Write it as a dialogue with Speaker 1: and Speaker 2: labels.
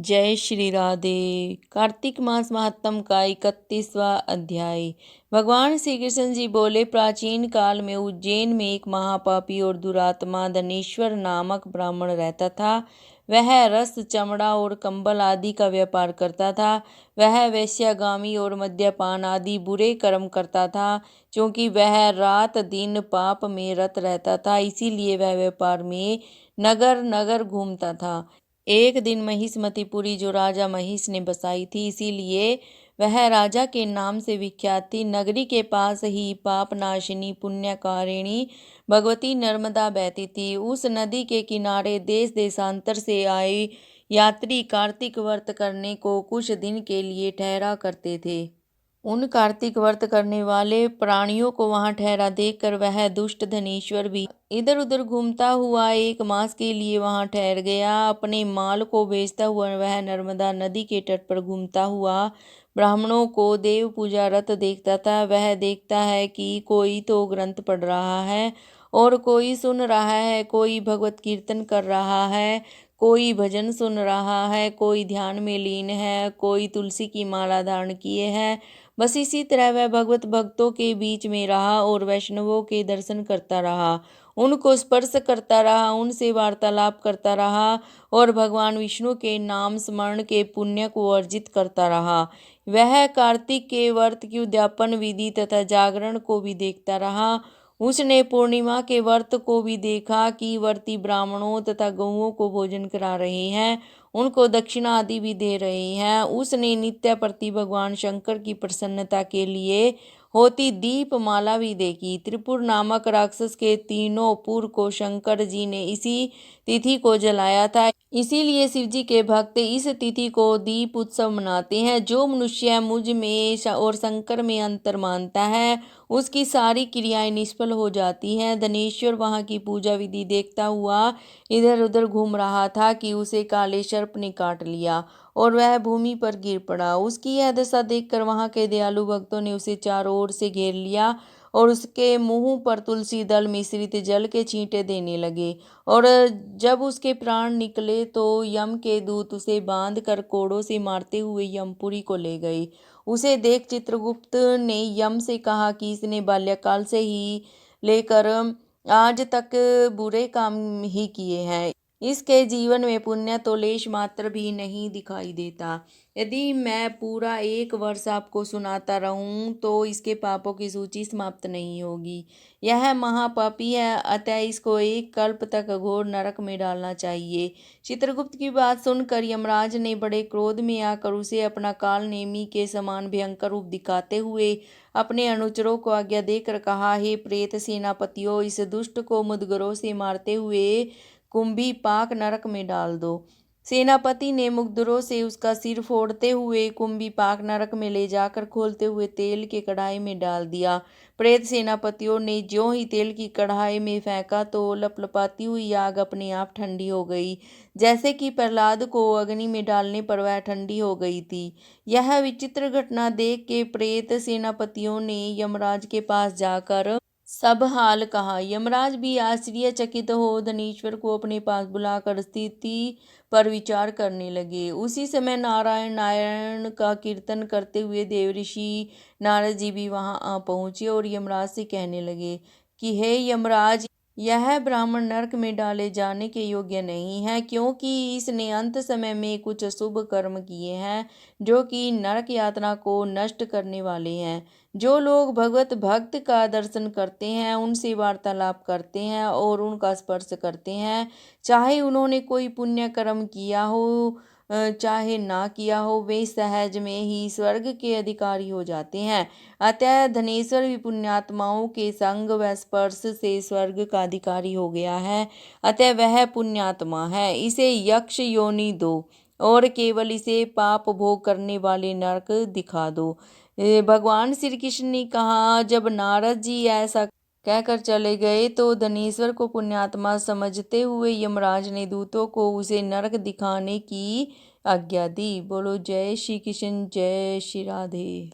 Speaker 1: जय श्री राधे। कार्तिक मास महात्म का 31वां अध्याय। भगवान श्री कृष्ण जी बोले, प्राचीन काल में उज्जैन में एक महापापी और दुरात्मा धनेश्वर नामक ब्राह्मण रहता था। वह रस, चमड़ा और कंबल आदि का व्यापार करता था। वह वेश्यागामी और मद्यपान आदि बुरे कर्म करता था। क्योंकि वह रात दिन पाप में रत रहता था, इसीलिए वह व्यापार में नगर नगर घूमता था। एक दिन महिष्मतिपुरी, जो राजा महिष ने बसाई थी, इसीलिए वह राजा के नाम से विख्यात थी। नगरी के पास ही पापनाशिनी पुण्यकारिणी भगवती नर्मदा बहती थी। उस नदी के किनारे देश देशांतर से आए यात्री कार्तिक व्रत करने को कुछ दिन के लिए ठहरा करते थे। उन कार्तिक व्रत करने वाले प्राणियों को वहां ठहरा देखकर वह दुष्ट धनेश्वर भी इधर उधर घूमता हुआ 1 मास के लिए वहां ठहर गया। अपने माल को बेचता हुआ वह नर्मदा नदी के तट पर घूमता हुआ ब्राह्मणों को देव पूजा रत देखता था। वह देखता है कि कोई तो ग्रंथ पढ़ रहा है और कोई सुन रहा है, कोई भगवत कीर्तन कर रहा है, कोई भजन सुन रहा है, कोई ध्यान में लीन है, कोई तुलसी की माला धारण किए है। बस इसी तरह वह भगवत भक्तों के बीच में रहा और वैष्णवों के दर्शन करता रहा, उनको स्पर्श करता रहा, उनसे वार्तालाप करता रहा और भगवान विष्णु के नाम स्मरण के पुण्य को अर्जित करता रहा। वह कार्तिक के व्रत की उद्यापन विधि तथा जागरण को भी देखता रहा। उसने पूर्णिमा के व्रत को भी देखा कि व्रती ब्राह्मणों तथा गौओं को भोजन करा रहे हैं, उनको दक्षिणा आदि भी दे रहे हैं। उसने नित्य प्रति भगवान शंकर की प्रसन्नता के लिए होती दीपमाला भी देखी। त्रिपुर नामक राक्षस के तीनों पुर को शंकर जी ने इसी तिथि को जलाया था, इसीलिए शिव जी के भक्त इस तिथि को दीप उत्सव मनाते हैं। जो मनुष्य मुझ में और शंकर में अंतर मानता है, उसकी सारी क्रियाएं निष्फल हो जाती हैं। धनेश्वर वहां की पूजा विधि देखता हुआ इधर उधर घूम रहा था कि उसे काले सर्प ने काट लिया और वह भूमि पर गिर पड़ा। उसकी यह दशा देखकर वहां के दयालु भक्तों ने उसे चारों ओर से घेर लिया और उसके मुंह पर तुलसी दल मिश्रित जल के छींटे देने लगे। और जब उसके प्राण निकले तो यम के दूत उसे बांध कर कोड़ों से मारते हुए यमपुरी को ले गए। उसे देख चित्रगुप्त ने यम से कहा कि इसने बाल्यकाल से ही लेकर आज तक बुरे काम ही किए हैं, इसके जीवन में पुण्य तो लेश मात्र भी नहीं दिखाई देता। यदि मैं पूरा 1 वर्ष आपको सुनाता रहूं तो इसके पापों की सूची समाप्त नहीं होगी। यह महापापी है, अतः इसको 1 कल्प तक घोर नरक में डालना चाहिए। चित्रगुप्त की बात सुनकर यमराज ने बड़े क्रोध में आकर उसे अपना काल नेमी के समान भयंकर रूप दिखाते हुए अपने अनुचरों को आज्ञा देकर कहा, हे प्रेत सेनापतियों, इस दुष्ट को मुदगरों से मारते हुए कुंभी पाक नरक में डाल दो। सेनापति ने मुगदरों से उसका सिर फोड़ते हुए कुंभी पाक नरक में ले जाकर खोलते हुए तेल के कढ़ाई में डाल दिया। प्रेत सेनापतियों ने ज्यों ही तेल की कढ़ाई में फेंका तो लपलपाती हुई आग अपने आप ठंडी हो गई, जैसे कि प्रहलाद को अग्नि में डालने पर वह ठंडी हो गई थी। यह विचित्र घटना देख के प्रेत सेनापतियों ने यमराज के पास जाकर सब हाल कहा। यमराज भी आश्चर्यचकित हो धनेश्वर को अपने पास बुलाकर स्थिति पर विचार करने लगे। उसी समय नारायण नारायण का कीर्तन करते हुए देवऋषि नारद जी भी वहां आ पहुंचे और यमराज से कहने लगे कि हे यमराज, यह ब्राह्मण नरक में डाले जाने के योग्य नहीं है, क्योंकि इसने अंत समय में कुछ अशुभ कर्म किए हैं जो कि नरक यातना को नष्ट करने वाले हैं। जो लोग भगवत भक्त का दर्शन करते हैं, उनसे वार्तालाप करते हैं और उनका स्पर्श करते हैं, चाहे उन्होंने कोई पुण्य कर्म किया हो चाहे ना किया हो, वे सहज में ही स्वर्ग के अधिकारी हो जाते हैं। अतः धनेश्वर भी पुण्यात्माओं के संग व स्पर्श से स्वर्ग का अधिकारी हो गया है, अतः वह पुण्यात्मा है। इसे यक्ष योनि दो और केवल इसे पाप भोग करने वाले नरक दिखा दो। भगवान श्री कृष्ण ने कहा। जब नारद जी ऐसा कहकर चले गए तो धनेश्वर को पुण्यात्मा समझते हुए यमराज ने दूतों को उसे नरक दिखाने की आज्ञा दी। बोलो जय श्री कृष्ण, जय श्री राधे।